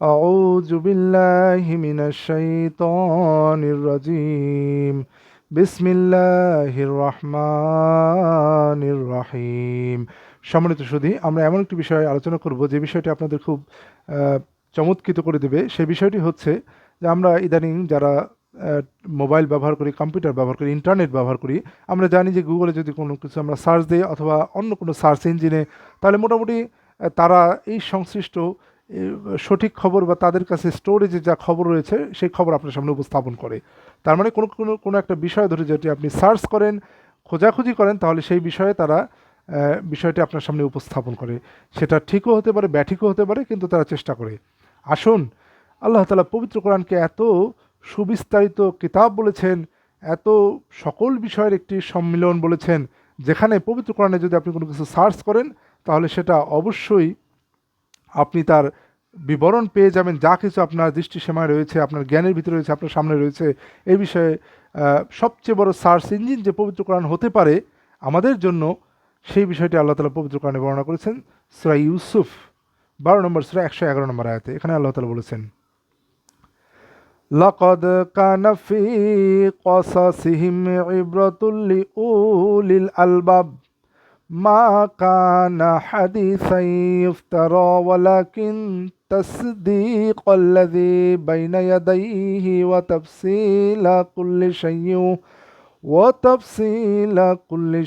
أعوذ بالله من الشيطان الرجيم بسم الله الرحمن الرحيم। সম্মানিত সুধী, আমরা এমন একটি বিষয়ে আলোচনা করব যে বিষয়টি আপনাদের খুব চমৎকৃত করে দেবে। সেই বিষয়টি হচ্ছে যে আমরা ইদানিং যারা মোবাইল ব্যবহার করি, কম্পিউটার ব্যবহার করি, ইন্টারনেট ব্যবহার করি, আমরা জানি যে গুগলে যদি কোনো কিছু আমরা সার্চ দিই অথবা অন্য কোনো সার্চ ইঞ্জিনে, তাহলে মোটামুটি তারা এই সংশ্লিষ্ট সঠিক খবর বা তাদের কাছে স্টোরেজে যা খবর রয়েছে সেই খবর আপনার সামনে উপস্থাপন করে। তার মানে কোনো কোনো কোনো একটা বিষয় ধরে যেটি আপনি সার্চ করেন, খোঁজাখুঁজি করেন, তাহলে সেই বিষয়ে তারা বিষয়টি আপনার সামনে উপস্থাপন করে। সেটা ঠিকও হতে পারে, ব্যাঠিকও হতে পারে, কিন্তু তারা চেষ্টা করে। আসুন, আল্লাহ তাআলা পবিত্র কোরআনকে এত সুবিস্তারিত কিতাব বলেছেন, এত সকল বিষয়ের একটি সম্মিলন বলেছেন, যেখানে পবিত্র কোরআনে যদি আপনি কোনো কিছু সার্চ করেন তাহলে সেটা অবশ্যই আপনি তার বিবরণ পেয়ে যাবেন। যা কিছু আপনার দৃষ্টিসীমায় রয়েছে, আপনার জ্ঞানের ভিতরে রয়েছে, আপনার সামনে রয়েছে, এই বিষয়ে সবচেয়ে বড় সার্চ ইঞ্জিন যে পবিত্র কোরআন হতে পারে আমাদের জন্য, সেই বিষয়টি আল্লাহ তাআলা পবিত্র কোরআনে বর্ণনা করেছেন। সূরা ইউসুফ 12 নম্বর সূরা 111 নম্বর আয়াতে। এখানে আল্লাহ তাআলা বলেছেন, লাকাদ কানা ফি কসাসিহিম ইবরাতুল লিউলিল আলবাব মা কানা হাদিসান ইফতারা ওয়ালাকিন তাসদীকাল্লাযী বাইনা ইয়াদাইহি ওয়া তাফসীলা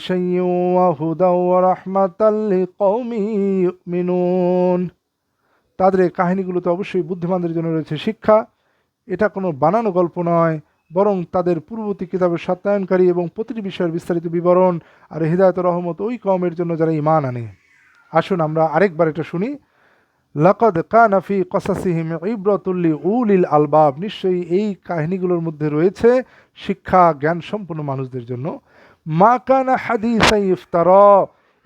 শাইইন ওয়া হুদাও ওয়া রাহমাতাল লিকাওমিন ইউমিনুন। তাদের এই কাহিনীগুলোতে অবশ্যই বুদ্ধিমানদের জন্য রয়েছে শিক্ষা। এটা কোনো বানানো গল্প নয়, বরং তাদের পূর্ববর্তী কিতাবের সত্যায়নকারী এবং প্রতিটি বিষয়ের বিস্তারিত বিবরণ আর হিদায়ত রহমত ওই কওমের জন্য যারা ঈমান আনে। আসুন আমরা আরেকবার এটা শুনি। লাকাদ কানা ফি কসাসিহিম ইবরাতুল লিউলিল আলবাব, নিশ্চয়ই এই কাহিনীগুলোর মধ্যে রয়েছে শিক্ষা, জ্ঞান সম্পন্ন মানুষদের জন্য। মা কানা হাদিসান ইফতারা,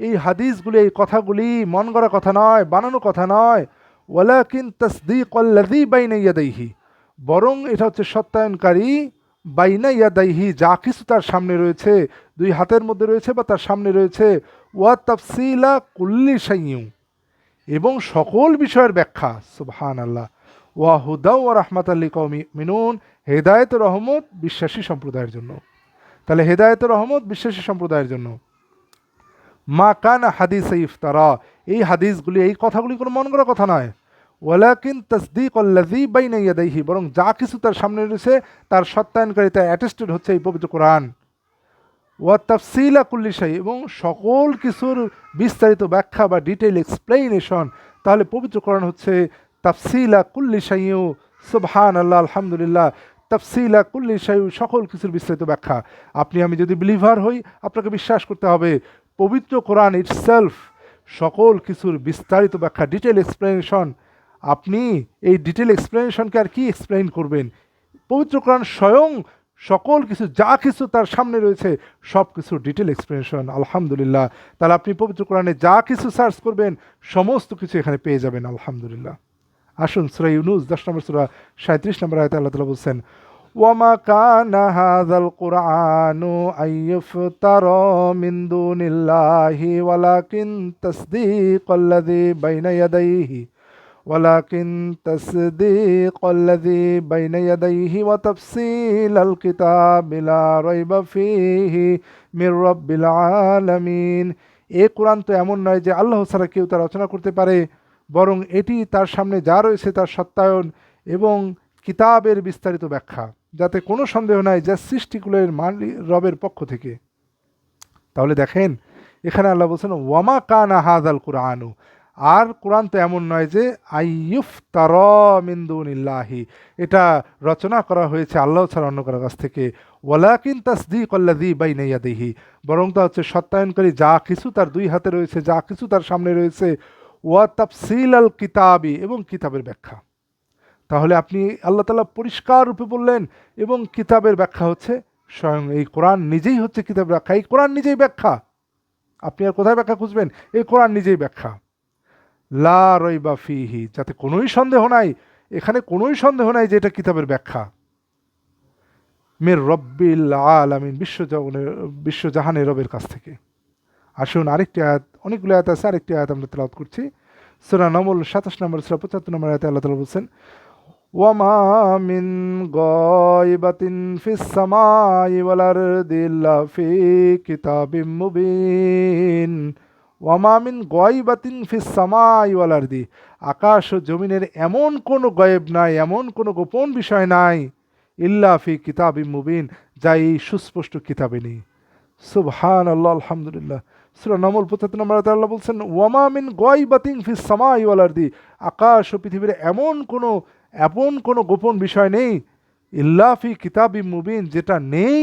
এই হাদিসগুলি, এই কথাগুলি মন গড়া কথা নয়, বানানো কথা নয়। ওয়ালাকিন তাসদীকাল্লাযী বাইনা ইয়াদাইহি, বরং এটা হচ্ছে সত্যায়নকারী বাইনা ইয়াদাইহি, যা কিছু তার সামনে রয়েছে, দুই হাতের মধ্যে রয়েছে বা তার সামনে রয়েছে। ওয়া তাফসীলা কুল্লি শাইইন, এবং সকল বিষয়ের ব্যাখ্যা। সুবহানাল্লাহ। ওয়া হুদাও ওয়া রাহমাতাল লিকাওমিন ইউমিনুন, হেদায়েত ও রহমত বিশ্বাসী সম্প্রদায়ের জন্য। তাহলে হেদায়েত ও রহমত বিশ্বাসী সম্প্রদায়ের জন্য। মা কানা হাদিসে ইফতারা, এই হাদিসগুলি, এই কথাগুলি কোনো মন করা কথা নয়। ওয়ালাকিন তাসদীকাল্লাযী বাইনা ইয়াদাইহি, বরং যা কিছু তার সামনে রয়েছে তার সত্যায়নকারিতা অ্যাটেস্টেড হচ্ছে এই পবিত্র কোরআন। ওয়া তাফসীলা কুল্লি শাই, এবং সকল কিছুর বিস্তারিত ব্যাখ্যা বা ডিটেইল এক্সপ্লেনেশন। তাহলে পবিত্র কোরআন হচ্ছে তাফসীলা কুল্লি শাইউ। সুবহানাল্লাহ, আলহামদুলিল্লাহ। তাফসীলা কুল্লি শাইউ, সকল কিছুর বিস্তারিত ব্যাখ্যা। আপনি আমি যদি বিলিভার হই, আপনাকে বিশ্বাস করতে হবে পবিত্র কোরআন ইটসেলফ সকল কিছুর বিস্তারিত ব্যাখ্যা, ডিটেইল এক্সপ্লেনেশন। আপনি এই ডিটেইল এক্সপ্লেনেশনকে আর কি এক্সপ্লেইন করবেন? পবিত্র কোরআন স্বয়ং সকল কিছু, যা কিছু তার সামনে রয়েছে, সব কিছুর ডিটেল এক্সপ্লেনেশন। আলহামদুলিল্লাহ। তাহলে আপনি পবিত্র কোরআনে যা কিছু সার্চ করবেন সমস্ত কিছু এখানে পেয়ে যাবেন। আলহামদুলিল্লাহ। আসুন সূরা ইউনূস 10 নম্বর সূরা 37 নম্বর আয়াতে আল্লাহ তাআলা বলছেন, ওয়ামা কানা হাযাল কুরআনু আইয়ুফতারা মিন দুনিল্লাহি ওয়ালাকিন তাসদীকাল্লাযী বাইনা ইয়াদাইহি ولكن تصديق الذي بين يديه وتفصيل الكتاب لا ريب فيه من رب العالمين। এই কোরআন তো এমন নয় যে আল্লাহ ছাড়া কেউ তা রচনা করতে পারে, বরং এটি তার সামনে যা রয়েছে তার সত্যায়ন এবং কিতাবের বিস্তারিত ব্যাখ্যা, যাতে কোনো সন্দেহ নাই যা সৃষ্টিকুলের মালিক রবের পক্ষ থেকে। তাহলে দেখেন, এখানে আল্লাহ বলছেন ওয়ামা কানা হাযাল কুরআনু, আর কোরআন তো এমন নয় যে আইয়ুফতারা মিন দুনিল্লাহি, এটা রচনা করা হয়েছে আল্লাহ ছাড়া অন্য কারো কাছ থেকে। ওয়ালাকিন তাসদীকাল্লাযী বাইনা ইয়াদাইহি, বরং তা হচ্ছে সত্যায়নকারী যা কিছু তার দুই হাতে রয়েছে, যা কিছু তার সামনে রয়েছে। ওয়া তাফসীলাল কিতাবি, এবং কিতাবের ব্যাখ্যা। তাহলে আপনি, আল্লাহ তাআলা পরিষ্কার রূপে বললেন, এবং কিতাবের ব্যাখ্যা হচ্ছে স্বয়ং এই কোরআন নিজেই হচ্ছে কিতাবের ব্যাখ্যা। এই কোরআন নিজেই ব্যাখ্যা। আপনি আর কোথায় ব্যাখ্যা খুঁজবেন? এই কোরআন নিজেই ব্যাখ্যা। লা রাইবা ফিহি, যাতে কোনোই সন্দেহ নাই, এখানে কোনোই সন্দেহ নাই যে এটা কিতাবের ব্যাখ্যা। মির রব্বিল আলামিন, বিশ্বজাহানের রবের কাছ থেকে। আসুন আরেকটি আয়াত, অনেকগুলো আয়াত আছে, আরেকটি আয়াত আমরা তেলাওয়াত করছি। সূরা নমল 27 নম্বর সূরা 75 নম্বর আয়াতে আল্লাহ তাআলা বলছেন, ওয়ামা মিন গায়বাতিন ফিস সামাই ওয়াল আরদি ইল্লা ফি কিতাবিম মুবিন। ওয়ামা মিন গায়বাতিন ফিস সামাই ওয়াল আরদি, আকাশ ও জমিনের এমন কোনো গায়েব নাই, এমন কোনো গোপন বিষয় নাই, ইল্লা ফি কিতাবিম মুবিন, যা এই সুস্পষ্ট কিতাবে নেই। সুবহানাল্লাহ, আলহামদুলিল্লাহ। সূরা নমল 75 নম্বর আয়াতে আল্লাহ বলছেন, ওয়ামা মিন গায়বাতিন ফিস সামাই ওয়াল আরদি, আকাশ ও পৃথিবীর এমন কোনো গোপন বিষয় নেই, ইল্লা ফি কিতাবিম মুবিন, যেটা নেই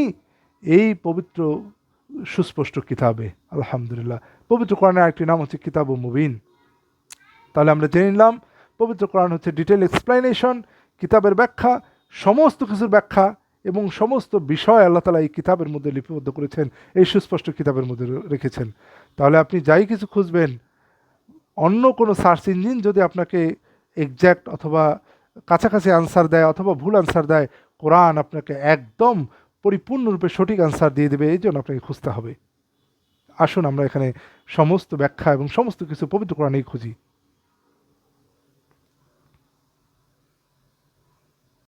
এই পবিত্র সুস্পষ্ট কিতাবে। আলহামদুলিল্লাহ। পবিত্র কোরআনের আরেকটি নাম হচ্ছে কিতাব মুবিন। তাহলে আমরা জেনে নিলাম পবিত্র কোরআন হচ্ছে ডিটেল এক্সপ্লেনেশন, কিতাবের ব্যাখ্যা, সমস্ত কিছুর ব্যাখ্যা এবং সমস্ত বিষয় আল্লাহ তাআলা এই কিতাবের মধ্যে লিপিবদ্ধ করেছেন, এই সুস্পষ্ট কিতাবের মধ্যে রেখেছেন। তাহলে আপনি যাই কিছু খুঁজবেন, অন্য কোনো সার্চ ইঞ্জিন যদি আপনাকে এক্স্যাক্ট অথবা কাছাকাছি আনসার দেয় অথবা ভুল আনসার দেয়, কোরআন আপনাকে একদম পরিপূর্ণরূপে সঠিক আনসার দিয়ে দেবে, এই জন্য আপনাকে খুঁজতে হবে। আসুন আমরা এখানে সমস্ত ব্যাখ্যা এবং সমস্ত কিছু পবিত্র কোরআনেই খুঁজি।